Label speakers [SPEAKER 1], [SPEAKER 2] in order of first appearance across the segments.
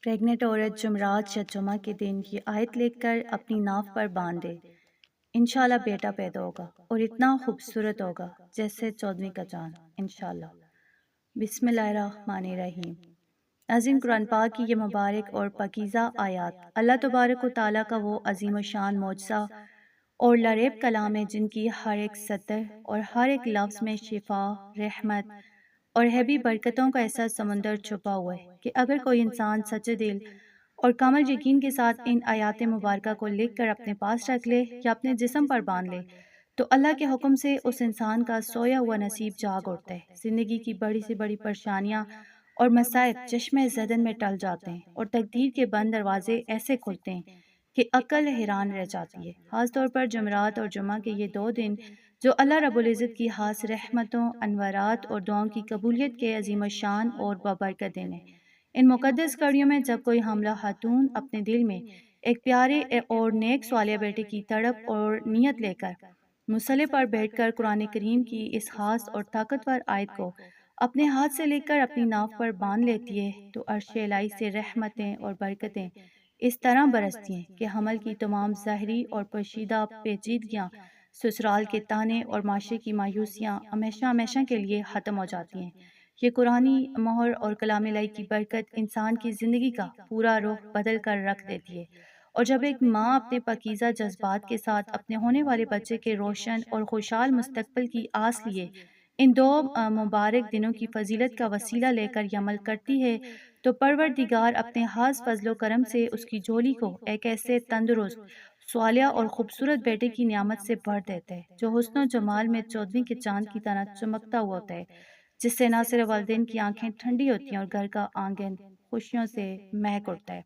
[SPEAKER 1] Pregnant عورت جمعرات یا جمعہ کے دن یہ آیت لکھ کر اپنی ناف پر باندھ دے، انشاءاللہ بیٹا پیدا ہوگا اور اتنا خوبصورت ہوگا جیسے چودھویں کا چاند انشاءاللہ۔ بسم اللہ الرحمن الرحیم۔ ناظرین، قرآن پاک کی یہ مبارک اور پاکیزہ آیات اللہ تبارک و تعالیٰ کا وہ عظیم و شان معجزہ اور لاریب کلام ہے جن کی ہر ایک سطر اور ہر ایک لفظ میں شفا، رحمت اور ہیبی برکتوں کا ایسا سمندر چھپا ہوا ہے کہ اگر کوئی انسان سچے دل اور کامل یقین کے ساتھ ان آیات مبارکہ کو لکھ کر اپنے پاس رکھ لے یا اپنے جسم پر باندھ لے تو اللہ کے حکم سے اس انسان کا سویا ہوا نصیب جاگ اٹھتا ہے۔ زندگی کی بڑی سے بڑی پریشانیاں اور مصائب چشمِ زدن میں ٹل جاتے ہیں اور تقدیر کے بند دروازے ایسے کھلتے ہیں کہ عقل حیران رہ جاتی ہے۔ خاص طور پر جمعرات اور جمعہ کے یہ دو دن جو اللہ رب العزت کی خاص رحمتوں، انوارات اور دعاؤں کی قبولیت کے عظیم الشان اور بابرکت دن ہیں۔ ان مقدس گھڑیوں میں جب کوئی حاملہ خاتون اپنے دل میں ایک پیارے اور نیک صالح بیٹے کی تڑپ اور نیت لے کر مصلی پر بیٹھ کر قرآن کریم کی اس خاص اور طاقتور آیت کو اپنے ہاتھ سے لے کر اپنی ناف پر باندھ لیتی ہے تو عرش الہی سے رحمتیں اور برکتیں اس طرح برستی ہیں کہ حمل کی تمام ظاہری اور پوشیدہ پیچیدگیاں، سسرال کے تانے اور معاشرے کی مایوسیاں ہمیشہ ہمیشہ کے لیے ختم ہو جاتی ہیں۔ یہ قرآنی مہر اور کلام الہی کی برکت انسان کی زندگی کا پورا رخ بدل کر رکھ دیتی ہے، اور جب ایک ماں اپنے پاکیزہ جذبات کے ساتھ اپنے ہونے والے بچے کے روشن اور خوشحال مستقبل کی آس لیے ان دو مبارک دنوں کی فضیلت کا وسیلہ لے کر یہ عمل کرتی ہے تو پروردگار اپنے خاص فضل و کرم سے اس کی جھولی کو ایک ایسے تندرست، صالح اور خوبصورت بیٹے کی نعمت سے بھر دیتا ہے جو حسن و جمال میں چودھویں کے چاند کی طرح چمکتا ہوا ہوتا ہے، جس سے نہ صرف والدین کی آنکھیں ٹھنڈی ہوتی ہیں اور گھر کا آنگن خوشیوں سے مہک اٹھتا ہے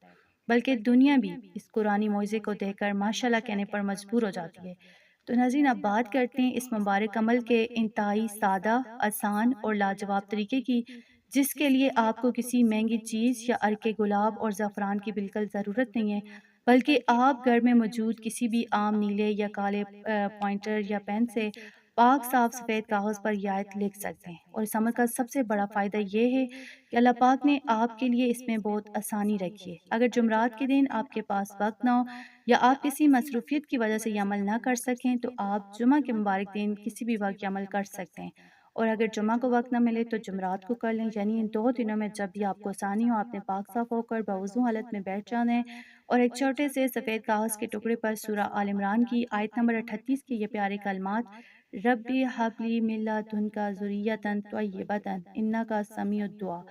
[SPEAKER 1] بلکہ دنیا بھی اس قرآنی معجزے کو دیکھ کر ماشاءاللہ کہنے پر مجبور ہو جاتی ہے۔ تو ناظرین، اب بات کرتے ہیں اس مبارک عمل کے انتہائی سادہ، آسان اور لاجواب طریقے کی، جس کے لیے آپ کو کسی مہنگی چیز یا عرق گلاب اور زعفران کی بالکل ضرورت نہیں ہے، بلکہ آپ گھر میں موجود کسی بھی عام نیلے یا کالے پوائنٹر یا پین سے پاک صاف سفید کاغذ پر یہ آیت لکھ سکتے ہیں۔ اور اس عمل کا سب سے بڑا فائدہ یہ ہے کہ اللہ پاک نے آپ کے لیے اس میں بہت آسانی رکھی ہے۔ اگر جمعرات کے دن آپ کے پاس وقت نہ ہو یا آپ کسی مصروفیت کی وجہ سے یہ عمل نہ کر سکیں تو آپ جمعہ کے مبارک دن کسی بھی وقت یہ عمل کر سکتے ہیں، اور اگر جمعہ کو وقت نہ ملے تو جمعرات کو کر لیں، یعنی ان دو دنوں میں جب بھی آپ کو آسانی ہو آپ نے پاک صاف ہو کر باوضو حالت میں بیٹھ جانا ہے اور ایک چھوٹے سے سفید کاغذ کے ٹکڑے پر سورہ آل عمران کی آیت نمبر 38 کے یہ پیارے کلمات ربی حب لی من لدنک ذریۃ طیبۃ انک سمیع الدعاء،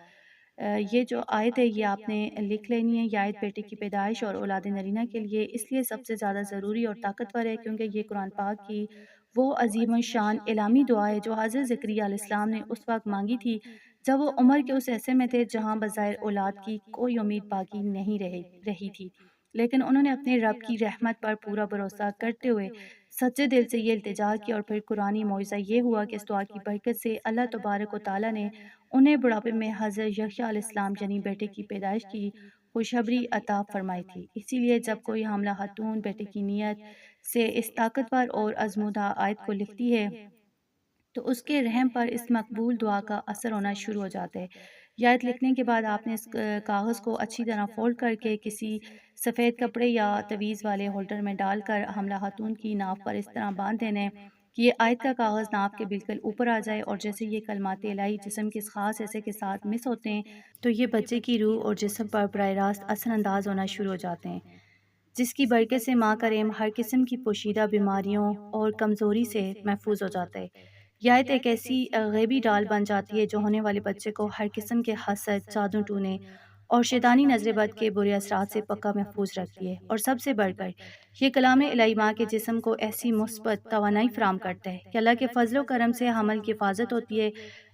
[SPEAKER 1] یہ جو آیت ہے یہ آپ نے لکھ لینی ہے۔ یہ آیت بیٹے کی پیدائش اور اولاد نرینہ کے لیے اس لیے سب سے زیادہ ضروری اور طاقتور ہے کیونکہ یہ قرآن پاک کی وہ عظیم الشان الہامی دعا ہے جو حضرت زکریا علیہ السلام نے اس وقت مانگی تھی جب وہ عمر کے اس عرصے میں تھے جہاں بظاہر اولاد کی کوئی امید باقی نہیں رہی تھی، لیکن انہوں نے اپنے رب کی رحمت پر پورا بھروسہ کرتے ہوئے سچے دل سے یہ التجا کی، اور پھر قرآنی معجزہ یہ ہوا کہ اس دعا کی برکت سے اللہ تبارک و تعالیٰ نے انہیں بڑھاپے میں حضرت یحییٰ علیہ السلام یعنی بیٹے کی پیدائش کی خوشخبری عطا فرمائی تھی۔ اسی لیے جب کوئی حاملہ خاتون بیٹے کی نیت سے اس طاقتور اور ازمودہ آیت کو لکھتی ہے تو اس کے رحم پر اس مقبول دعا کا اثر ہونا شروع ہو جاتا ہے۔ یہ آیت لکھنے کے بعد آپ نے اس کاغذ کو اچھی طرح فولڈ کر کے کسی سفید کپڑے یا تویز والے ہولڈر میں ڈال کر حاملہ خاتون کی ناف پر اس طرح باندھ دینا ہے کہ یہ آیت کا کاغذ ناف کے بالکل اوپر آ جائے، اور جیسے یہ کلمات الہی جسم کے اس خاص حصے کے ساتھ مس ہوتے ہیں تو یہ بچے کی روح اور جسم پر براہ راست اثر انداز ہونا شروع ہو جاتے ہیں، جس کی برکت سے ماں کا رحم ہر قسم کی پوشیدہ بیماریوں اور کمزوری سے محفوظ ہو جاتا ہے۔ یہ آیت ایک ایسی غیبی ڈال بن جاتی ہے جو ہونے والے بچے کو ہر قسم کے حسد، جادو ٹونے اور شیطانی نظر بد کے برے اثرات سے پکا محفوظ رکھتی ہے، اور سب سے بڑھ کر یہ کلام الہی ماں کے جسم کو ایسی مثبت توانائی فراہم کرتا ہے کہ اللہ کے فضل و کرم سے حمل کی حفاظت ہوتی ہے،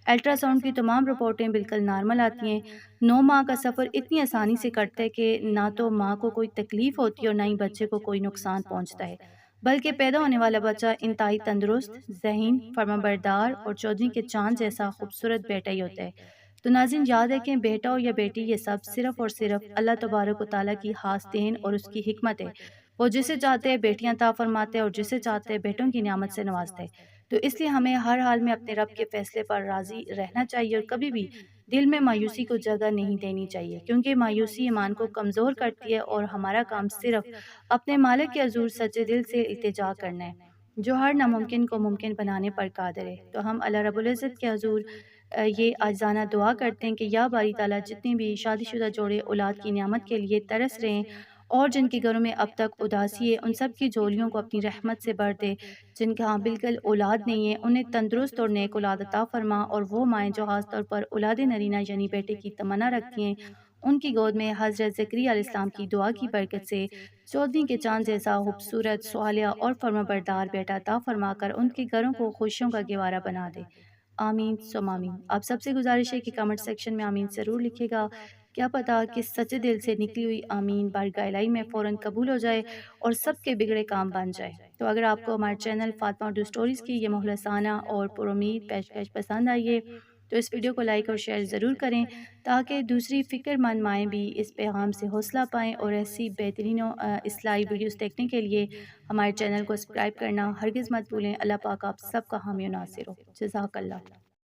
[SPEAKER 1] الٹرا ساؤنڈ کی تمام رپورٹیں بالکل نارمل آتی ہیں، 9 ماہ کا سفر اتنی آسانی سے کرتا ہے کہ نہ تو ماں کو کوئی تکلیف ہوتی ہے اور نہ ہی بچے کو کوئی نقصان پہنچتا ہے، بلکہ پیدا ہونے والا بچہ انتہائی تندرست، ذہین، فرمانبردار اور چودھویں کے چاند جیسا خوبصورت بیٹا ہی ہوتا ہے۔ تو ناظرین، یاد رکھیں بیٹا ہو یا بیٹی یہ سب صرف اور صرف اللہ تبارک و تعالیٰ کی خاص دین اور اس کی حکمت ہے۔ وہ جسے چاہتے ہیں بیٹیاں عطا فرماتے ہیں اور جسے چاہتے ہیں بیٹوں کی نعمت سے نوازتے ہیں، تو اس لیے ہمیں ہر حال میں اپنے رب کے فیصلے پر راضی رہنا چاہیے اور کبھی بھی دل میں مایوسی کو جگہ نہیں دینی چاہیے، کیونکہ مایوسی ایمان کو کمزور کرتی ہے اور ہمارا کام صرف اپنے مالک کے حضور سچے دل سے التجا کرنا ہے، جو ہر ناممکن کو ممکن بنانے پر قادر ہے۔ تو ہم اللہ رب العزت کے حضور یہ عاجزانہ دعا کرتے ہیں کہ یا باری تعالیٰ، جتنے بھی شادی شدہ جوڑے اولاد کی نعمت کے لیے ترس رہے ہیں اور جن کے گھروں میں اب تک اداسی ہے، ان سب کی جولیوں کو اپنی رحمت سے بھر دے۔ جن کا ہاں بالکل اولاد نہیں ہے، انہیں تندرست اور نیک اولاد عطا فرما، اور وہ مائیں جو خاص طور پر اولاد نرینہ یعنی بیٹے کی تمنا رکھتی ہیں، ان کی گود میں حضرت زکریا علیہ السلام کی دعا کی برکت سے چودھویں کے چاند جیسا خوبصورت، صالح اور فرمانبردار بیٹا عطا فرما کر ان کے گھروں کو خوشیوں کا گہوارہ بنا دے۔ آمین ثم آمین۔ آپ سب سے گزارش ہے کہ کمنٹ سیکشن میں آمین ضرور لکھے گا، کیا پتا کہ سچے دل سے نکلی ہوئی آمین بارگاہ الہی میں فوراً قبول ہو جائے اور سب کے بگڑے کام بن جائے۔ تو اگر آپ کو ہمارے چینل فاطمہ اردو اسٹوریز کی یہ مخلصانہ اور پرامید پیشکش پسند آئی ہے تو اس ویڈیو کو لائک اور شیئر ضرور کریں، تاکہ دوسری فکر مند مائیں بھی اس پیغام سے حوصلہ پائیں، اور ایسی بہترین اصلاحی ویڈیوز دیکھنے کے لیے ہمارے چینل کو سبسکرائب کرنا ہرگز مت بھولیں۔ اللہ پاک آپ سب کا حامی و ناصر ہو۔ جزاک اللہ۔